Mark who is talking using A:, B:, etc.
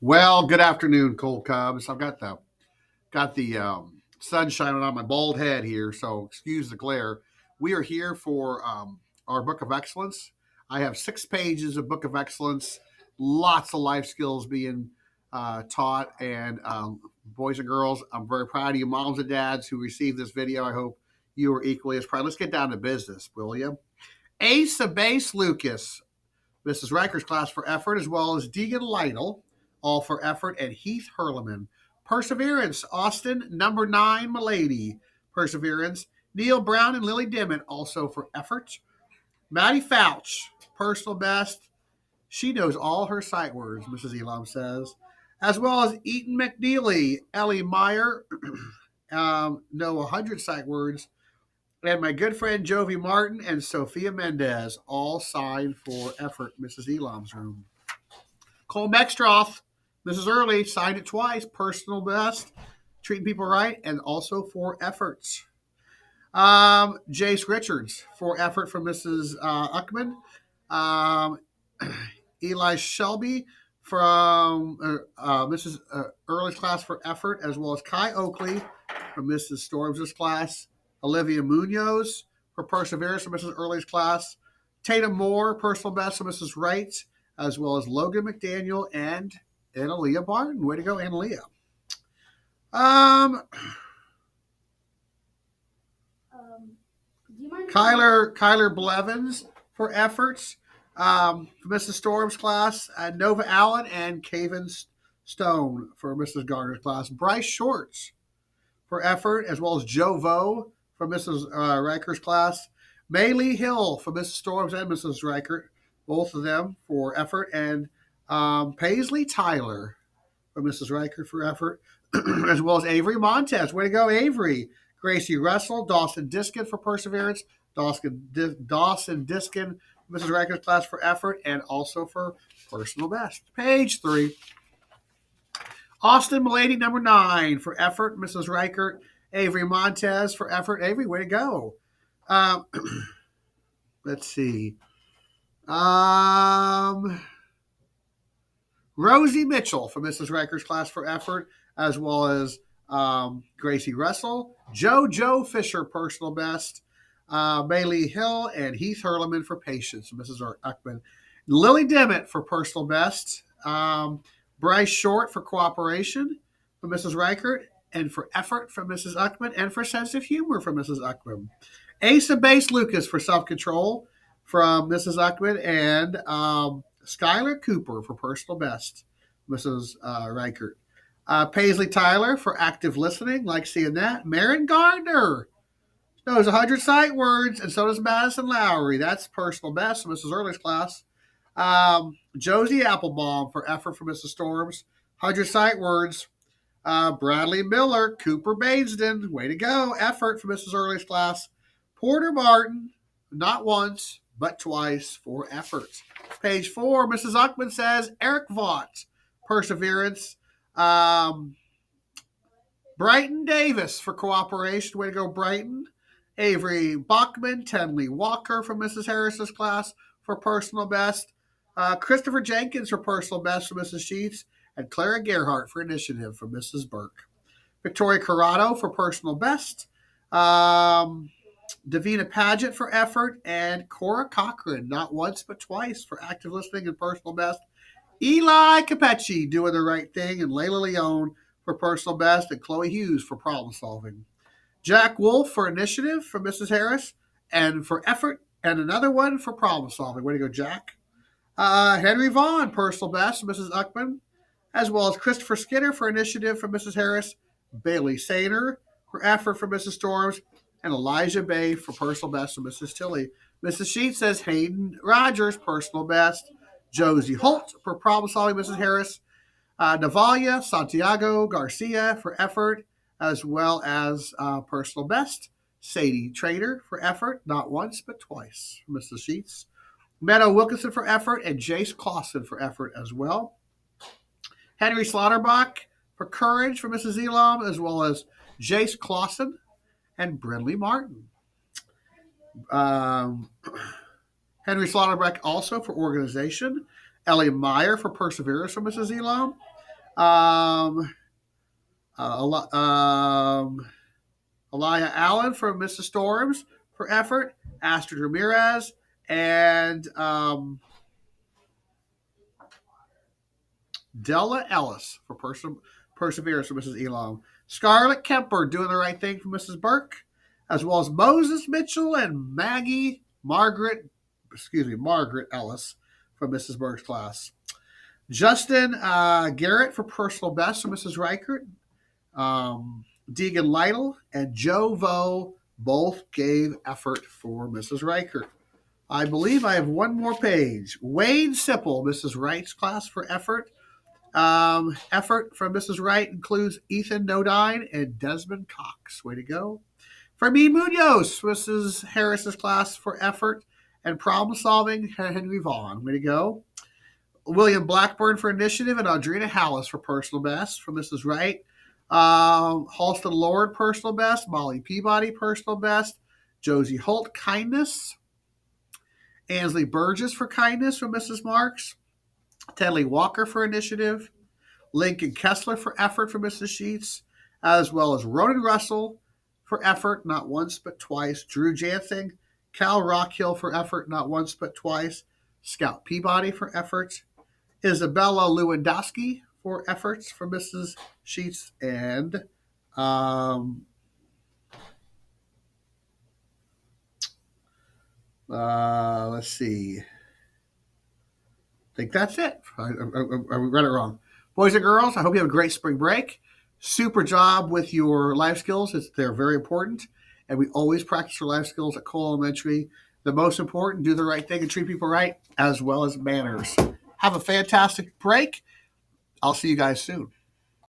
A: Well, good afternoon, Cold Cubs. I've got the sun shining on my bald head here, so excuse the glare. We are here for our Book of Excellence. I have 6 pages of Book of Excellence, lots of life skills being taught, and boys and girls, I'm very proud of you, moms and dads who received this video. I hope you are equally as proud. Let's get down to business, will you? Asa Base Lucas, Mrs. Riker's class for effort, as well as Deegan Lytle, all for effort, and Heath Hurleman. Perseverance, Austin, number 9, Milady. Perseverance, Neil Brown and Lily Dimmitt, also for effort. Maddie Fouch, personal best. She knows all her sight words, Mrs. Elam says. As well as Eaton McNeely, Ellie Meyer, know 100 sight words. And my good friend Jovi Martin and Sophia Mendez, all signed for effort, Mrs. Elam's room. Cole Mextroth, Mrs. Early, signed it twice, personal best, treating people right, and also for efforts. Jace Richards, for effort from Mrs. Uckman. Um, Eli Shelby from Mrs. Early's class for effort, as well as Kai Oakley from Mrs. Storms' class. Olivia Munoz for perseverance from Mrs. Early's class. Tatum Moore, personal best from Mrs. Wright, as well as Logan McDaniel and Analia Barton. Way to go, Analia. Um,
B: Do you mind?
A: Kyler Blevins for efforts for Mrs. Storm's class. Nova Allen and Caven Stone for Mrs. Garner's class. Bryce Shorts for effort, as well as Joe Vo for Mrs. Riker's class. Maylee Hill for Mrs. Storms and Mrs. Riker, both of them for effort. And Paisley Tyler for Mrs. Riker for effort, as well as Avery Montez. Way to go, Avery. Gracie Russell, Dawson Diskin for perseverance, Dawson Diskin, Mrs. Riker's class for effort, and also for personal best. Page 3. Austin Milady, number 9 for effort, Mrs. Riker. Avery Montez for effort. Avery, way to go. Um, let's see. Um, Rosie Mitchell for Mrs. Riker's class for effort, as well as Gracie Russell. Joe Fisher, personal best. Bailey Hill and Heath Hurleman for patience, Mrs. Uckman. Lily Dimmitt for personal best. Bryce Short for cooperation for Mrs. Riker, and for effort from Mrs. Uckman, and for sense of humor from Mrs. Uckman. Asa Base Lucas for self control from Mrs. Uckman, and Skylar Cooper for personal best, Mrs. Reichert. Paisley Tyler for active listening, like seeing that. Marin Gardner knows 100 sight words, and so does Madison Lowry. That's personal best, Mrs. Early's class. Josie Applebaum for effort for Mrs. Storms, 100 sight words. Bradley Miller, Cooper Baisden, way to go, effort for Mrs. Early's class. Porter Martin, not once, but twice for effort. Page 4, Mrs. Uckman says Eric Vaught, perseverance. Brighton Davis for cooperation, way to go, Brighton. Avery Bachman, Tenley Walker from Mrs. Harris's class for personal best. Christopher Jenkins for personal best for Mrs. Sheets, and Clara Gerhart for initiative for Mrs. Burke. Victoria Corrado for personal best. Davina Paget for effort, and Cora Cochran, not once but twice, for active listening and personal best. Eli Capecci doing the right thing, and Layla Leone for personal best, and Chloe Hughes for problem solving. Jack Wolf for initiative for Mrs. Harris, and for effort, and another one for problem solving. Way to go, Jack. Henry Vaughn, personal best, Mrs. Uckman, as well as Christopher Skinner for initiative for Mrs. Harris, Bailey Sainer for effort for Mrs. Storms, and Elijah Bay for personal best for Mrs. Tilley. Mrs. Sheets says Hayden Rogers, personal best. Josie Holt for problem solving, Mrs. Harris. Navalia Santiago Garcia for effort, as well as personal best. Sadie Trader for effort, not once but twice, Mrs. Sheets. Meadow Wilkinson for effort, and Jace Clausen for effort as well. Henry Slaughterbuck for courage for Mrs. Elam, as well as Jace Clausen and Brinley Martin. Um, Henry Slaughterbuck also for organization. Ellie Meyer for perseverance for Mrs. Elam. Um, Elia Allen from Mrs. Storms for effort. Astrid Ramirez and Della Ellis for perseverance for Mrs. Elam. Scarlett Kemper doing the right thing for Mrs. Burke, as well as Moses Mitchell and Margaret Ellis from Mrs. Burke's class. Justin Garrett for personal best for Mrs. Reichert. Deegan Lytle and Joe Vo both gave effort for Mrs. Reichert. I believe I have one more page. Wade Sipple, Mrs. Wright's class for effort. Effort from Mrs. Wright includes Ethan Nodine and Desmond Cox. Way to go. Fermin Munoz, Mrs. Harris's class for effort and problem solving, Henry Vaughn. Way to go. William Blackburn for initiative and Audrina Hallis for personal best from Mrs. Wright. Halston Lord, personal best. Molly Peabody, personal best. Josie Holt, kindness. Ansley Burgess for kindness from Mrs. Marks. Tedley Walker for initiative. Lincoln Kessler for effort for Mrs. Sheets. As well as Ronan Russell for effort, not once but twice. Drew Jansing. Cal Rockhill for effort, not once but twice. Scout Peabody for efforts. Isabella Lewandowski for efforts for Mrs. Sheets, and let's see. I think that's it. I read it wrong. Boys and girls, I hope you have a great spring break. Super job with your life skills. They're very important, and we always practice our life skills at Cole Elementary. The most important, do the right thing and treat people right, as well as manners. Have a fantastic break. I'll see you guys soon.